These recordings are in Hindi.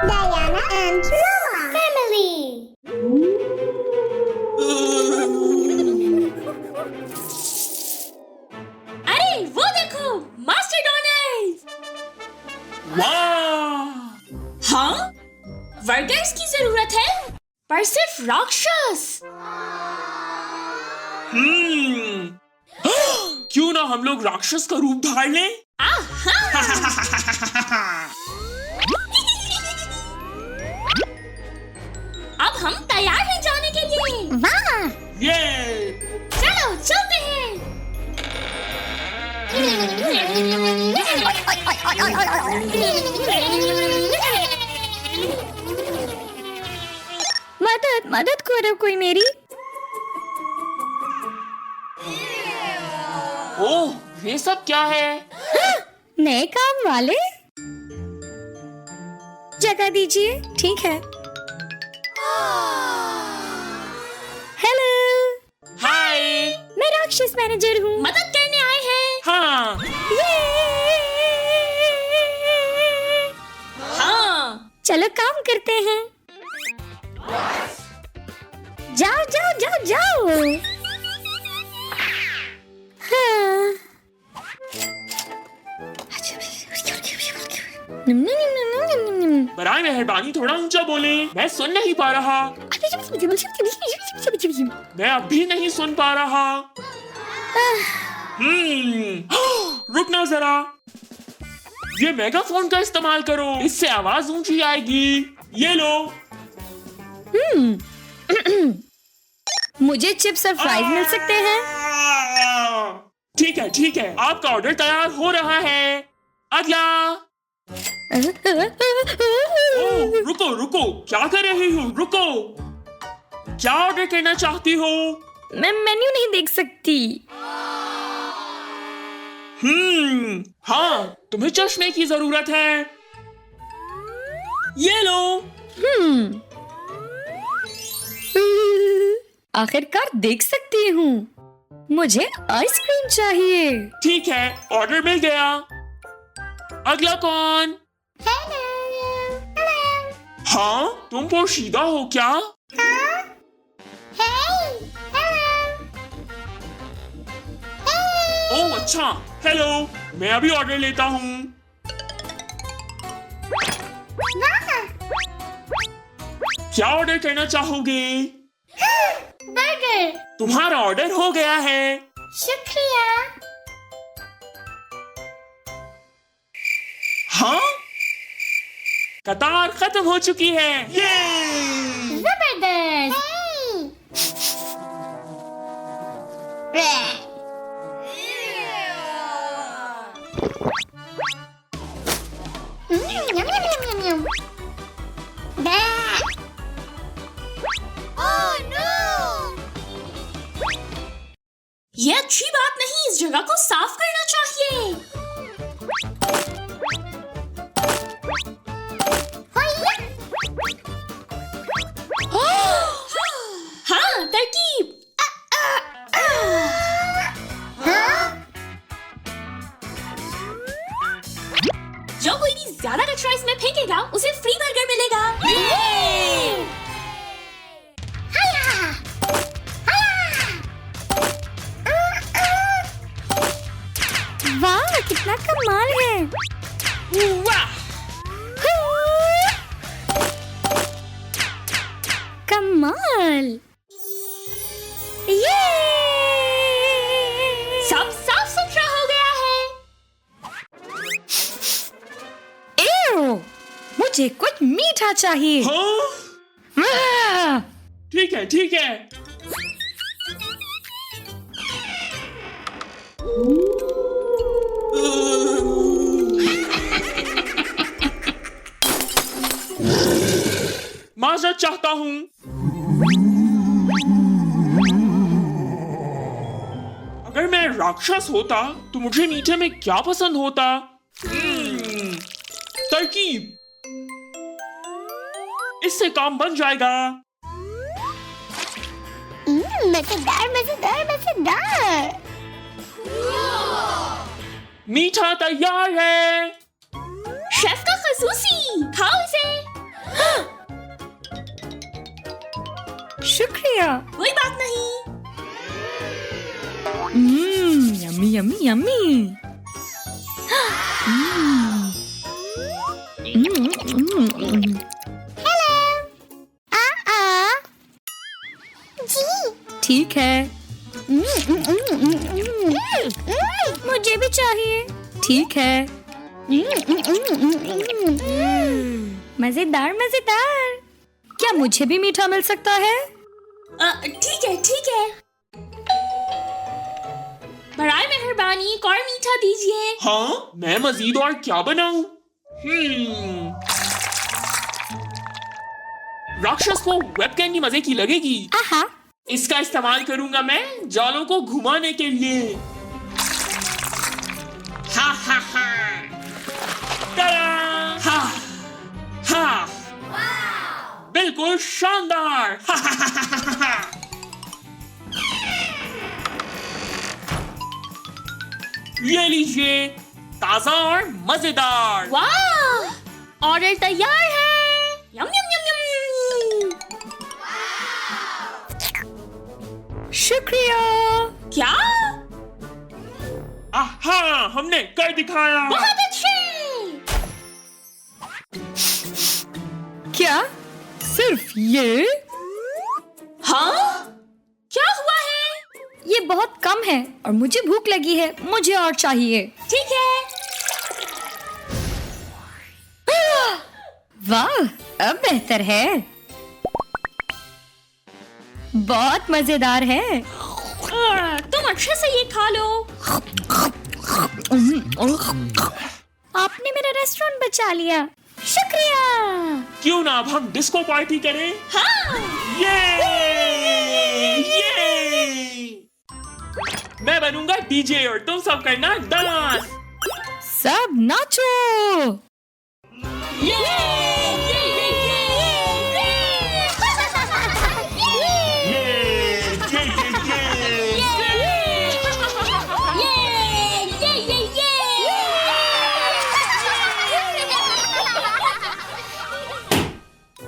Diana and Noah family. अरे वो देखो मास्टर डोनल्ड। वाह! हाँ, वर्कर्स की जरूरत है पर सिर्फ राक्षस। क्यों ना हम लोग राक्षस का रूप धार लें? अब हम तैयार हैं जाने के लिए। वाह! ये चलो चलते हैं। मदद मदद करो कोई मेरी। ओह, ये सब क्या है? नए काम वाले, जगह दीजिए। ठीक है। हेलो, हाय! मैं राक्षस मैनेजर हूँ। मदद करने आए हैं। हाँ, हाँ, चलो काम करते हैं। जाओ जाओ जाओ जाओ। हाँ। बराए मेहरबानी थोड़ा ऊंचा बोले, मैं सुन नहीं पा रहा। मैं अब भी नहीं सुन पा रहा। रुकना जरा। ये मेगाफोन का इस्तेमाल करो, इससे आवाज ऊंची आएगी। ये लो। मुझे चिप्स और फ्राइज मिल सकते हैं? ठीक है, आपका ऑर्डर तैयार हो रहा है। अगला। ओह, रुको, क्या कर रही हो? रुको, क्या ऑर्डर करना चाहती हो? मैं मेन्यू नहीं देख सकती। हाँ, तुम्हें चश्मे की जरूरत है। ये लो। आखिरकार देख सकती हूँ। मुझे आइसक्रीम चाहिए। ठीक है, ऑर्डर मिल गया। अगला कौन? हाँ, तुम पोशीदा हो क्या? ओह अच्छा, हेलो, मैं अभी ऑर्डर लेता हूँ। क्या ऑर्डर करना चाहोगे? बर्गर। तुम्हारा ऑर्डर हो गया है। शुक्रिया। हाँ, कतार खत्म हो चुकी है। ये जबरदस्त। Yum yum yum yum yum. Oh no! ये अच्छी बात नहीं, इस जगह को साफ करना चाहिए। हाँ, तरकीब। जो कोई भी ज्यादा कचरा इसमें फेंकेगा उसे फ्री बर्गर मिलेगा। वाह, कितना कमाल है। वाह! कमाल। ये सब साफ सुथरा हो गया है। एव, मुझे कुछ मीठा चाहिए। हाँ, आह! ठीक है। माजरत चाहता हूँ। अगर मैं राक्षस होता तो मुझे मीठे में क्या पसंद होता? तरकीब, इससे काम बन जाएगा। मजेदार। मीठा तैयार है। शेफ का खसूसी, खाओ इसे। Yummy yummy. जी ठीक है, मुझे भी चाहिए। ठीक है। मजेदार मजेदार। क्या मुझे भी मीठा मिल सकता है? ठीक है ठीक है। बराए मेहरबानी एक और मीठा दीजिए। हाँ, मैं मजीद और क्या बनाऊं? राक्षस को वेब कैंडी मजे की लगेगी। आहा। इसका इस्तेमाल करूंगा मैं जालों को घुमाने के लिए। हा हा हा। Ta-da! हा हा। बिल्कुल शानदार। हा हा हा हा हा। ये लीजिए, ताजा और मजेदार। वाह, ऑर्डर तैयार है। यम यम यम यम। शुक्रिया। क्या? आहा, हमने कर दिखाया। बहुत अच्छे। क्या सिर्फ ये? हाँ? क्या हुआ है? ये बहुत कम है और मुझे भूख लगी है। मुझे और चाहिए। ठीक है। वाह, अब बेहतर है। बहुत मजेदार है। तुम अच्छे से ये खा लो। आपने मेरा रेस्टोरेंट बचा लिया। शुक्रिया। क्यों ना अब हम डिस्को पार्टी करें? हाँ। ये मैं बनूंगा डीजे और तुम सब करना डांस। सब नाचो।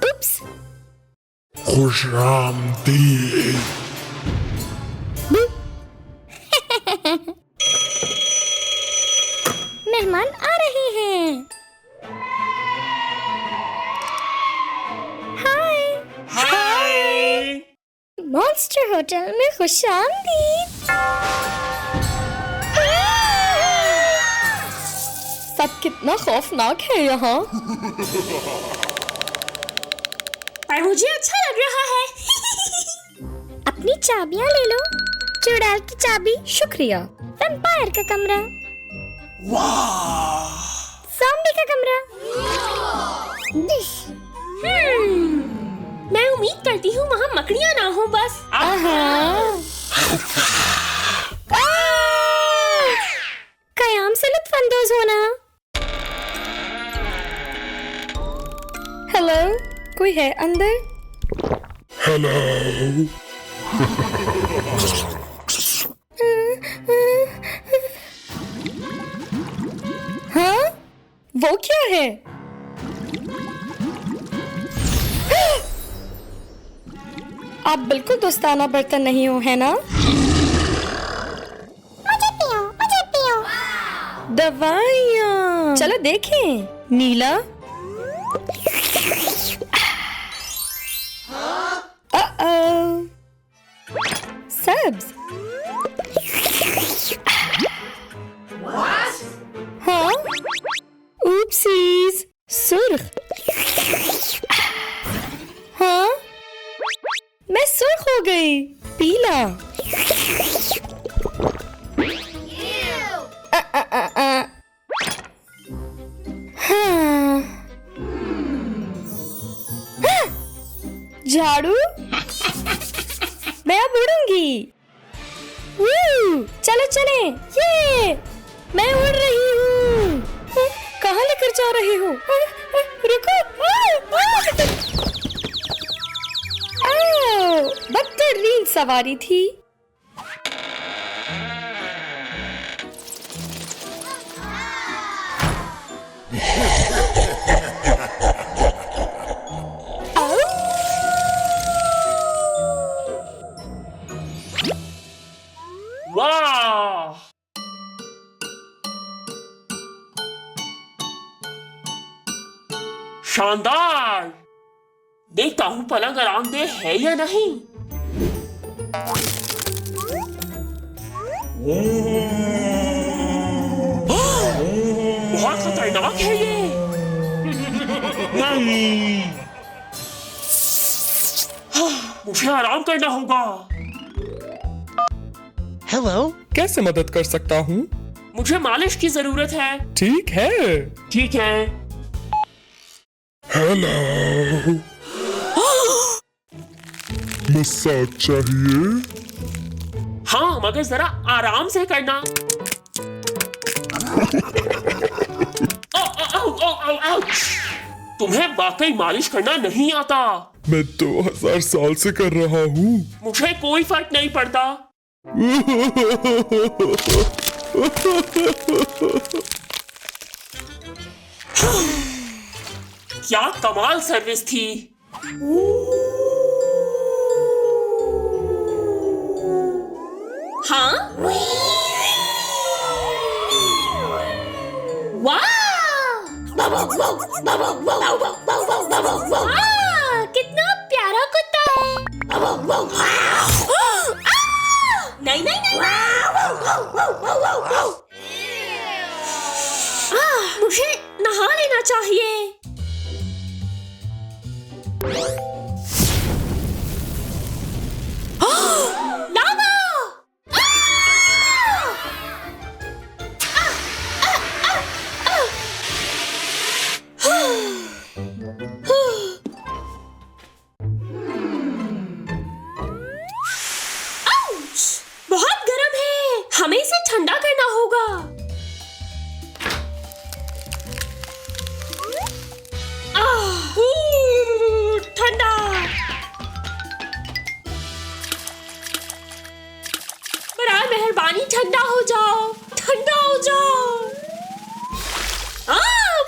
उप्स। खुशामदीद। मेहमान आ रहे हैं। हाय, हाय। मॉन्स्टर होटल में खुशामदीद। सब कितना खौफनाक है यहाँ। पर मुझे अच्छा लग रहा है। अपनी चाबियां ले लो। चुड़ैल की चाबी, शुक्रिया। वैम्पायर का कमरा, वाह। ज़ॉम्बी का कमरा, डिश। मैं उम्मीद करती हूँ वहाँ मकड़ियाँ ना हो बस। कयाम से लुत्फानंदोज होना। हेलो, कोई है अंदर? हेलो। हाँ, वो क्या है? आप बिल्कुल दोस्ताना बर्तन नहीं हो, है ना? मुझे पियो, मुझे पियो। दवाइयाँ। चलो देखें। नीला। सब्ज। हाँ। ऊप्सीज। सुर्ख। हाँ, मैं सुर्ख हो गई। पीला। हाँ। झाड़ू। मैं अब उड़ूंगी। चलो चले। ये मैं उड़ रही हूँ। कहाँ लेकर जा रही हूँ? रुको। बदतरीन सवारी थी। वाह। शानदार। देखता हूँ पलंग आरामदेह है या नहीं। बहुत खतरनाक है ये। नहीं, मुझे आराम करना होगा। Hello? कैसे मदद कर सकता हूँ? मुझे मालिश की जरूरत है। ठीक है। ठीक है। हेलो। मसाज चाहिए? हाँ, मगर जरा आराम से करना। तुम्हें वाकई मालिश करना नहीं आता। मैं 2000 साल से कर रहा हूँ। मुझे कोई फर्क नहीं पड़ता। क्या कमाल सर्विस थी। हाँ? वाह! कितना प्यारा कुत्ता है। नहीं नहीं नहीं। मुझे नहा लेना चाहिए। लावा! बहुत गर्म है, हमें इसे ठंडा करना होगा। ठंडा। बराए मेहरबानी ठंडा हो जाओ, ठंडा हो जाओ।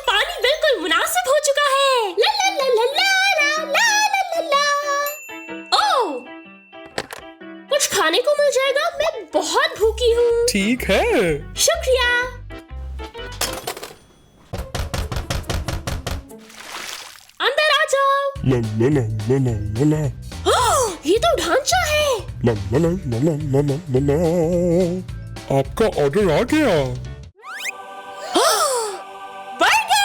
पानी बिल्कुल मुनासिब हो चुका है। ला ला ला ला ला ला ला ला ला। ओह, कुछ खाने को मिल जाएगा। मैं बहुत भूखी हूँ। ठीक है। शुक्रिया। अंदर आ जाओ। ला ला ला ला ला ला ला ये तो ढांचा है। ला ला ला ला ला ला ला ला। आपका ऑर्डर आ गया। बर्गर।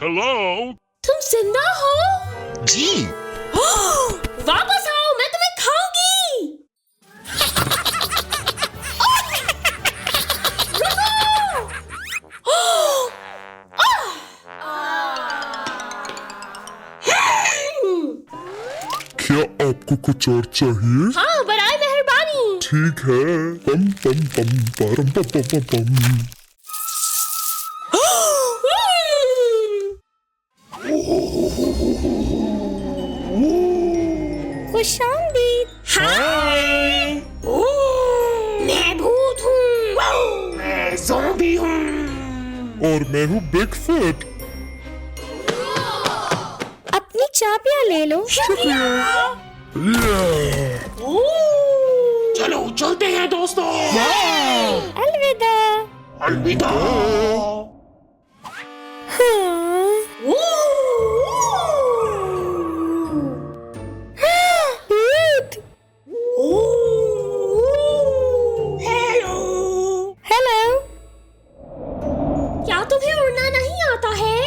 हेलो। तुम जिंदा हो? जी। वापस आओ, मैं तुम्हें खाऊंगी। क्या आपको कुछ और चाहिए? हाँ, बराए मेहरबानी। ठीक है। पम पम पम परम पम पम पम पम। खुशामदीद। हाय। मैं भूत हूँ। मैं ज़ॉम्बी हूँ। और मैं हूँ बिगफुट। अपनी चाबियां ले लो। चलो चलते हैं दोस्तों। अलविदा। अलविदा। भूत। हेलो। हेलो। क्या तुम्हें उड़ना नहीं आता है?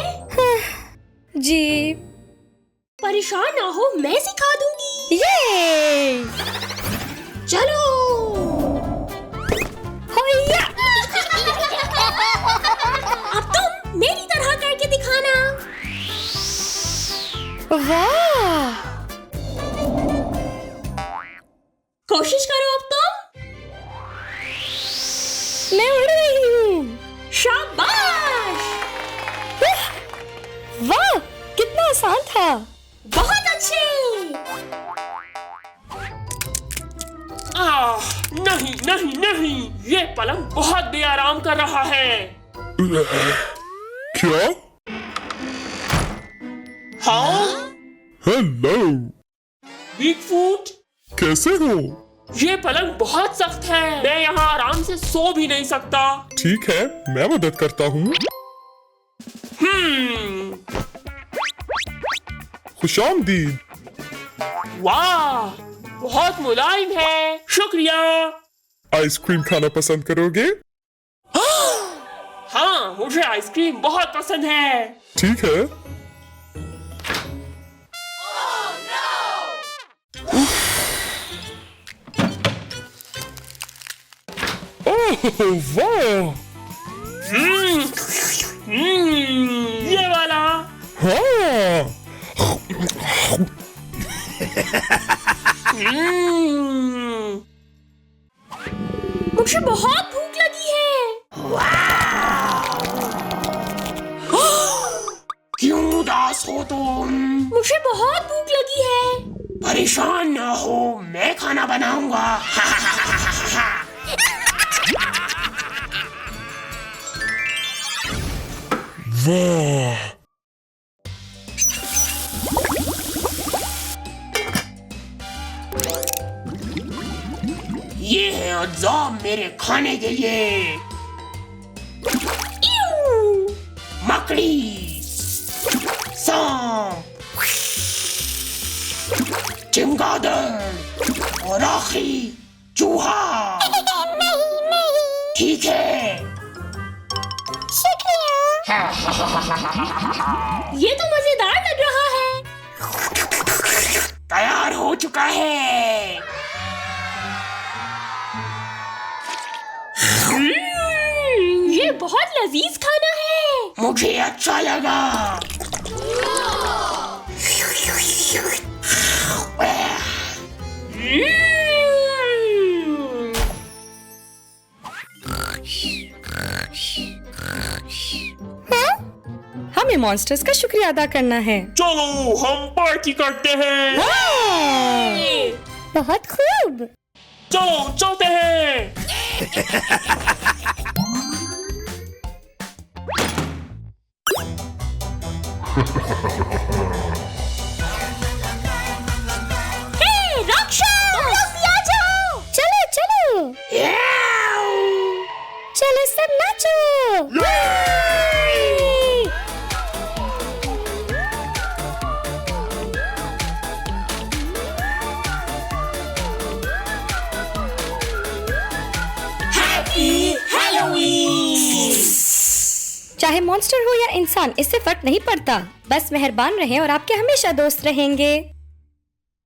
जी। परेशान ना हो, मैं सिखा दूंगी। ये। चलो। होया। अब तुम मेरी तरह करके दिखाना। वाह। कोशिश करो अब तुम। मैं उड़ रही हूँ। शाबाश। वाह, कितना आसान था। बहुत अच्छे। नहीं नहीं नहीं, ये पलंग बहुत बेआराम कर रहा है। क्या? हाँ? हेलो। बिगफुट, कैसे हो? ये पलंग बहुत सख्त है। मैं यहाँ आराम से सो भी नहीं सकता। ठीक है, मैं मदद करता हूँ। खुशामदीद। वाह, बहुत मुलायम है, शुक्रिया। आइसक्रीम खाना पसंद करोगे? हाँ, मुझे आइसक्रीम बहुत पसंद है। ठीक है। ओह वाह! ये वाला। हाँ, मुझे बहुत भूख लगी है। क्यों उदास हो तुम? मुझे बहुत भूख लगी है। परेशान ना हो, मैं खाना बनाऊंगा। वाह! ये है अज्जा मेरे खाने के लिए। मकड़ी, सांप, चमगादड़ और आखिरी चूहा। ठीक है। ये तो मजेदार लग रहा है। तैयार हो चुका है। ये बहुत लजीज खाना है। मुझे अच्छा लगा। हमें मॉन्स्टर्स का शुक्रिया अदा करना है। चलो हम पार्टी करते हैं। बहुत खूब। चलो चलते हैं। चलो चलो चलो सब नाचो। चाहे मॉन्स्टर हो या इंसान, इससे फर्क नहीं पड़ता। बस मेहरबान रहें और आपके हमेशा दोस्त रहेंगे।